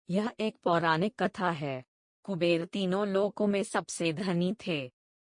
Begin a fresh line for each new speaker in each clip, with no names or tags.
यह एक पौराणिक कथा है। कुबेर तीनों लोकों में सबसे धनी थे।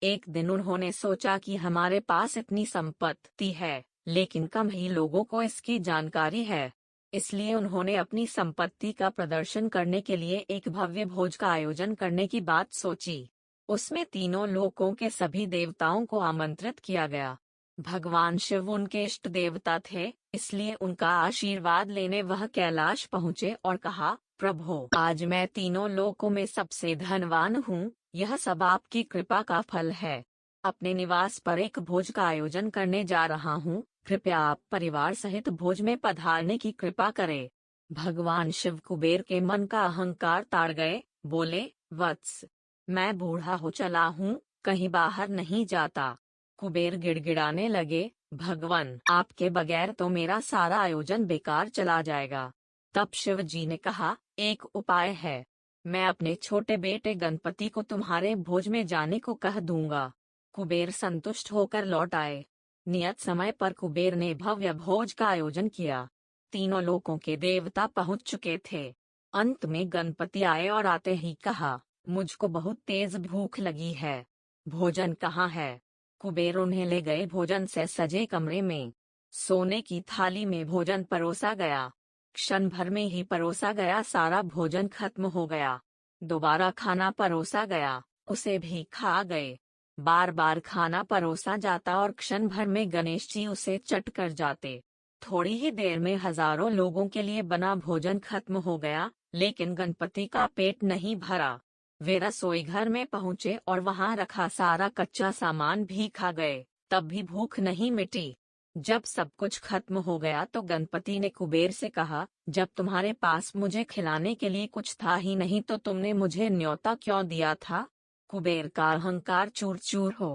एक दिन उन्होंने सोचा कि हमारे पास इतनी संपत्ति है, लेकिन कम ही लोगों को इसकी जानकारी है। इसलिए उन्होंने अपनी संपत्ति का प्रदर्शन करने के लिए एक भव्य भोज का आयोजन करने की बात सोची। उसमें तीनों लोकों के सभी देवताओं को आमंत्रित किया गया। भगवान शिव उनके इष्ट देवता थे, इसलिए उनका आशीर्वाद लेने वह कैलाश पहुँचे और कहा, प्रभु, आज मैं तीनों लोकों में सबसे धनवान हूँ। यह सब आपकी कृपा का फल है। अपने निवास पर एक भोज का आयोजन करने जा रहा हूँ। कृपया आप परिवार सहित भोज में पधारने की कृपा करें। भगवान शिव कुबेर के मन का अहंकार ताड़ गए। बोले, वत्स, मैं बूढ़ा हो चला हूँ, कहीं बाहर नहीं जाता। कुबेर गिड़गिड़ाने लगे, भगवान, आपके बगैर तो मेरा सारा आयोजन बेकार चला जाएगा। तब शिव जी ने कहा, एक उपाय है। मैं अपने छोटे बेटे गणपति को तुम्हारे भोज में जाने को कह दूंगा। कुबेर संतुष्ट होकर लौट आए। नियत समय पर कुबेर ने भव्य भोज का आयोजन किया। तीनों लोकों के देवता पहुंच चुके थे। अंत में गणपति आए और आते ही कहा, मुझको बहुत तेज भूख लगी है। भोजन कहाँ है? कुबेर उन्हें ले गए भोजन से सजे कमरे में। सोने की थाली में भोजन परोसा गया। क्षण भर में ही परोसा गया सारा भोजन खत्म हो गया। दोबारा खाना परोसा गया, उसे भी खा गए। बार बार खाना परोसा जाता और क्षण भर में गणेश जी उसे चट कर जाते। थोड़ी ही देर में हजारों लोगों के लिए बना भोजन खत्म हो गया, लेकिन गणपति का पेट नहीं भरा। वे रसोई घर में पहुंचे और वहां रखा सारा कच्चा सामान भी खा गए, तब भी भूख नहीं मिटी। जब सब कुछ खत्म हो गया तो गणपति ने कुबेर से कहा, जब तुम्हारे पास मुझे खिलाने के लिए कुछ था ही नहीं तो तुमने मुझे न्योता क्यों दिया था? कुबेर का अहंकार चूर चूर हो